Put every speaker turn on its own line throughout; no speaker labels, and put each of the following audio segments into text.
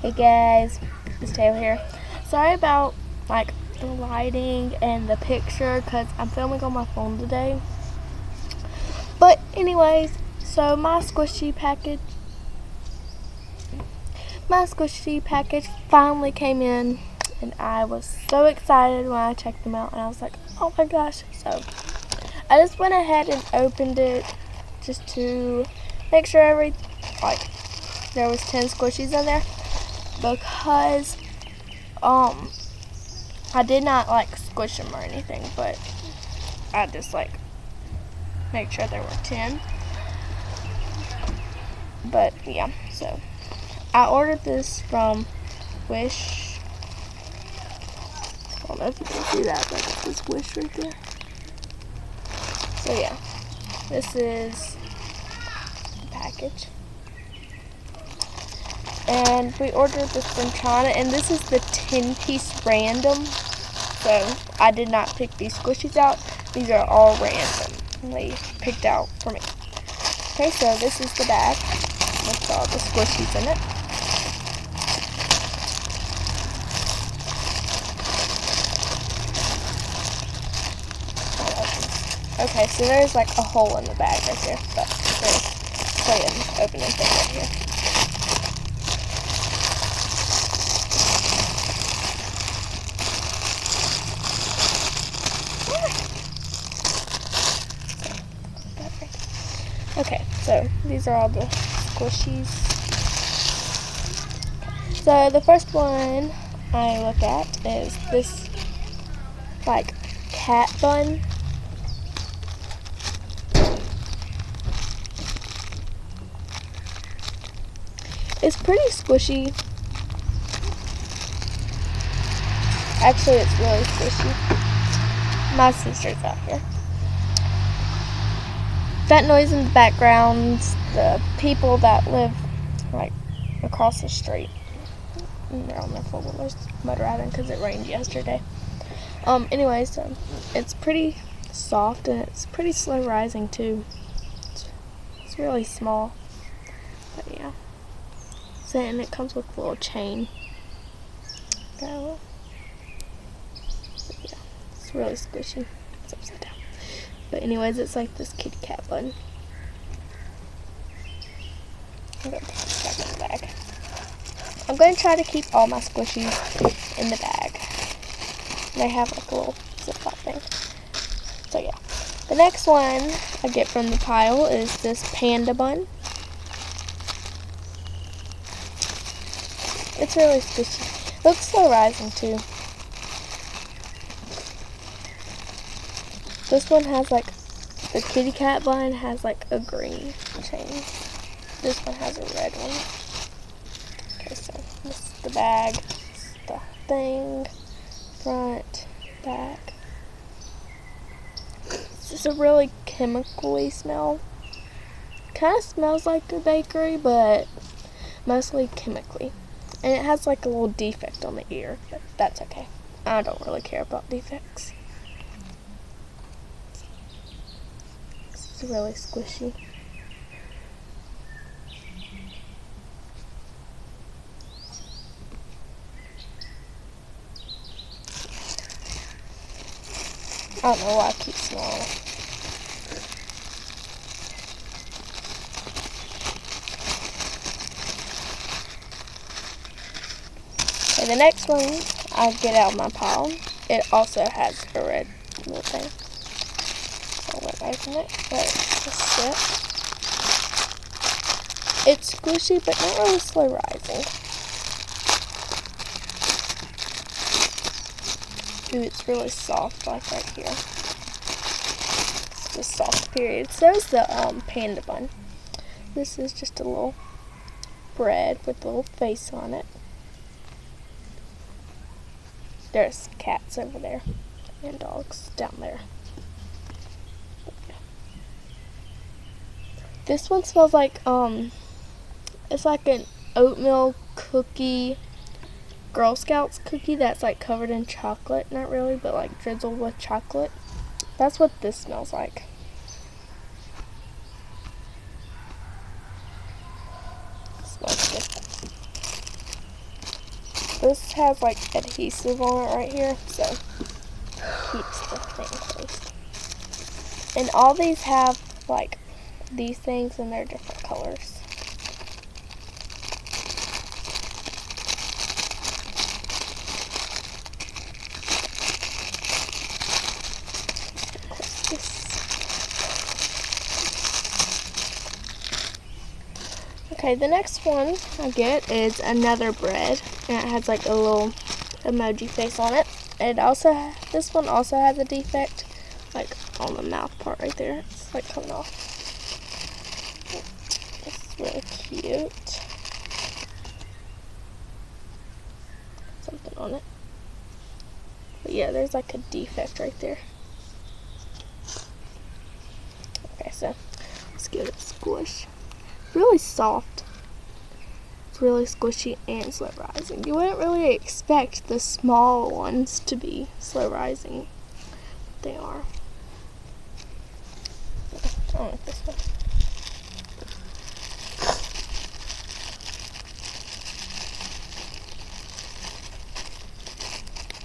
Hey guys, it's Taylor here. Sorry about like the lighting and the picture because I'm filming on my phone today. But anyways, so my squishy package finally came in, and I was so excited when I checked them out, and I was like, oh my gosh. So I just went ahead and opened it just to make sure there was 10 squishies in there, because I did not squish them or anything, but I just make sure there were 10. But yeah, so I ordered this from Wish. I don't know if you can see that, but it says Wish right there. So yeah, this is the package. And we ordered this from China, and this is the 10-piece random. So I did not pick these squishies out. These are all randomly picked out for me. Okay, so this is the bag with all the squishies in it. Okay, so there's a hole in the bag right there, but there's an opening thing right here. Okay, so these are all the squishies. So the first one I look at is this cat bun. It's pretty squishy. Actually, it's really squishy. My sister's out here. That noise in the background's the people that live across the street. And they're on their four-wheelers mud riding because it rained yesterday. Anyways, it's pretty soft and it's pretty slow rising too. It's really small. But yeah. So, and it comes with a little chain. But yeah, it's really squishy. It's upside down. But anyways, it's like this kitty cat bun. I'm going to put this back in the bag. I'm going to try to keep all my squishies in the bag. They have a little zip-lock thing. So yeah. The next one I get from the pile is this panda bun. It's really squishy. It looks slow rising too. This one has the kitty cat bun has a green chain. This one has a red one. Okay, so this is the bag. This is the thing. Front, back. This is a really chemically smell. Kind of smells like a bakery, but mostly chemically. And it has a little defect on the ear, but that's okay. I don't really care about defects. It's really squishy. I don't know why I keep smelling it. Okay, the next one I get out of my pile. It also has a red little thing. So I'm going to open it. Let's just sit. It's squishy, but not really slow rising. Ooh, it's really soft, right here. It's the soft period. So is the panda bun. This is just a little bread with a little face on it. There's cats over there and dogs down there. This one smells like it's like an oatmeal cookie, Girl Scouts cookie that's covered in chocolate. Not really, but drizzled with chocolate. That's what this smells like. It smells good. this has like adhesive on it right here, so keeps the thing closed. And all these have like these things, and they're different colors. Okay, the next one I get is another bread, and it has like a little emoji face on it. This one also has a defect, like on the mouth part right there. It's like coming off. It's really cute. Something on it. But yeah, there's like a defect right there. Okay, so let's give it a squish. Really soft. It's really squishy and slow rising. You wouldn't really expect the small ones to be slow rising. They are. I don't like this one.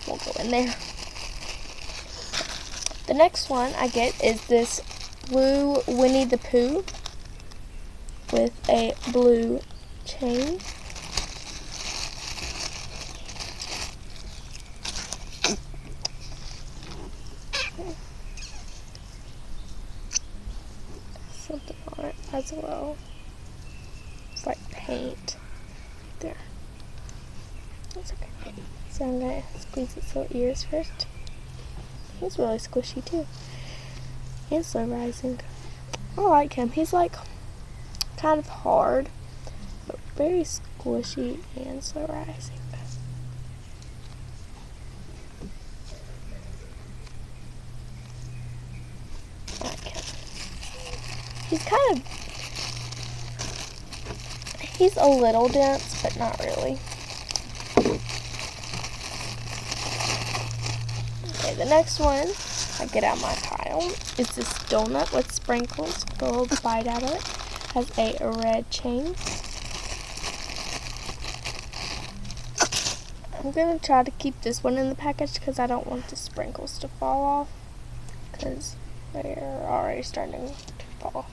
Won't go in there. The next one I get is this blue Winnie the Pooh with a blue chain. Something on it as well. It's like paint there. That's okay. So I'm gonna squeeze its little ears first. He's really squishy too. And slow rising. I like him. He's like kind of hard, but very squishy and slow rising. I like him. He's a little dense, but not really. Okay, the next one I get out of my pile is this donut with sprinkles. Put a little bite out of it. Has a red chain. I'm going to try to keep this one in the package because I don't want the sprinkles to fall off, because they're already starting to fall.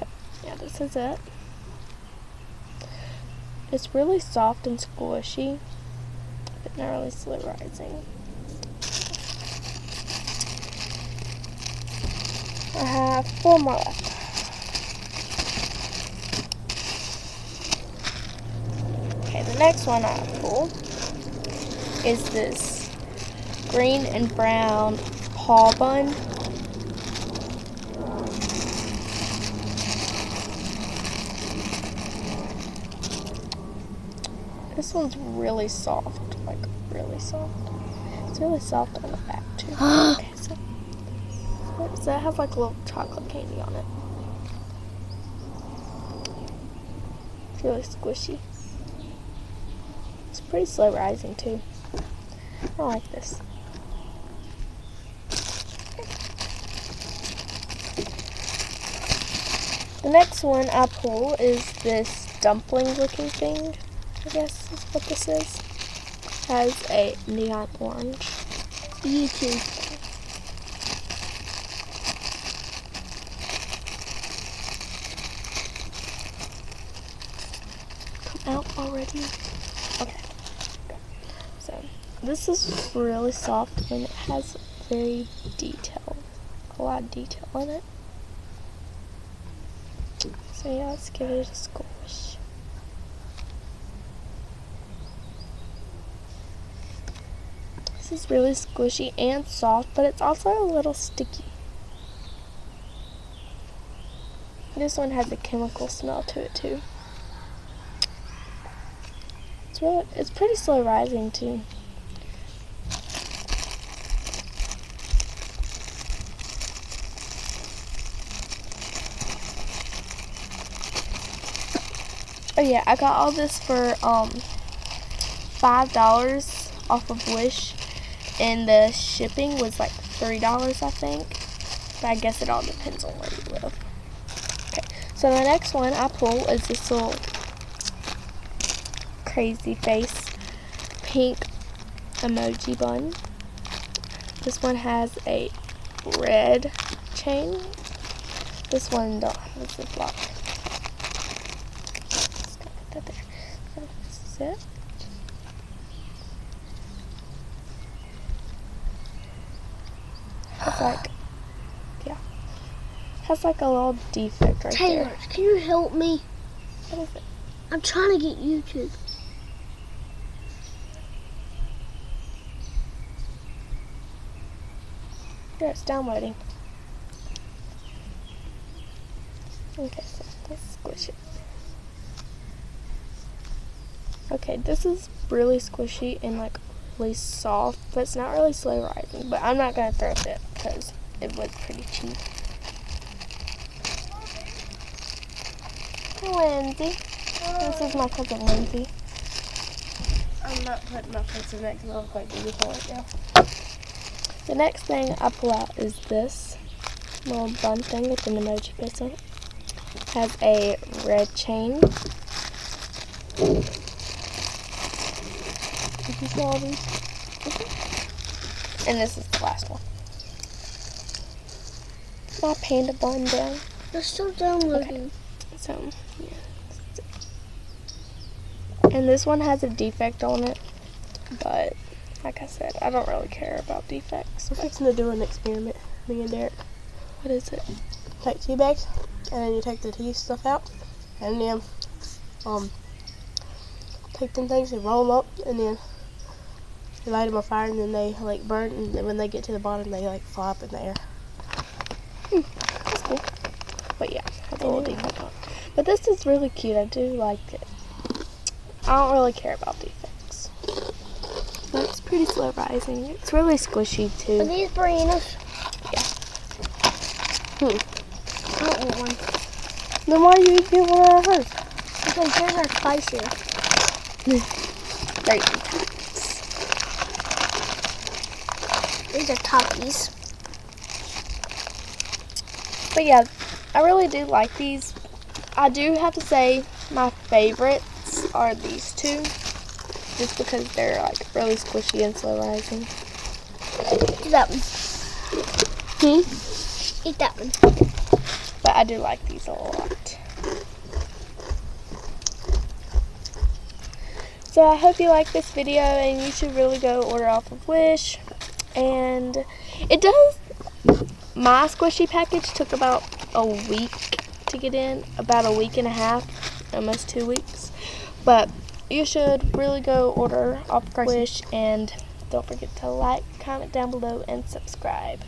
But yeah, this is it. It's really soft and squishy, but not really slow rising. I have 4 more left. The next one I pull is this green and brown paw bun. This one's really soft, like really soft. It's really soft on the back too. Okay, so it has like a little chocolate candy on it. It's really squishy. It's pretty slow rising too. I like this. The next one I pull is this dumpling looking thing, I guess is what this is. Has a neon orange. YouTube. Come out already. Okay. So this is really soft and it has very a lot of detail in it. So yeah, let's give it a squish. This is really squishy and soft, but it's also a little sticky. This one has a chemical smell to it too. It's pretty slow rising too. Oh yeah, I got all this for $5 off of Wish, and the shipping was like $3, I think. But I guess it all depends on where you live. Okay, so the next one I pull is this little crazy face pink emoji bun. This one has a red chain. This one don't have a ziplock. Just gonna put that there. So this is it. It's like, yeah. Has like a little defect right
Taylor,
there.
can you help me?
What is it?
I'm trying to get YouTube.
Here, it's downloading. Okay, so let's squish it. Okay, this is really squishy and like really soft, but it's not really slow rising. But I'm not gonna throw it because it was pretty cheap. Hi, Lindsay. This is my cousin Lindsay.
I'm not putting my face in that because I look like beautiful right now.
The next thing I pull out is this little bun thing with an emoji face on it. Has a red chain. Did you see all these? And this is the last one. My panda bun down.
They're still downloading.
Okay. So, yeah. And this one has a defect on it, but like I said, I don't really care about defects.
We're fixing to do an experiment, me and Derek.
What is it?
Take tea bags, and then you take the tea stuff out, and then take them things and roll them up, and then you light them on fire, and then they like burn, and then when they get to the bottom, they like fly up in the air.
That's cool. But yeah, has a little defect on it. But this is really cute. I do like it. I don't really care about defects. But it's pretty slow rising. It's really squishy
Are
too.
these bananas?
Yeah.
I don't want one.
Then why are you eating one out of hers?
Because they're not spicy.
They're eating
These are Takis.
But yeah, I really do like these. I do have to say my favorites are these two, just because they're like really squishy and slow rising.
Eat that one. Eat that one.
But I do like these a lot. So I hope you like this video, and you should really go order off of Wish. And it does, my squishy package took about a week to get in, about a week and a half, almost 2 weeks. But you should really go order off of Wish, and don't forget to like, comment down below, and subscribe.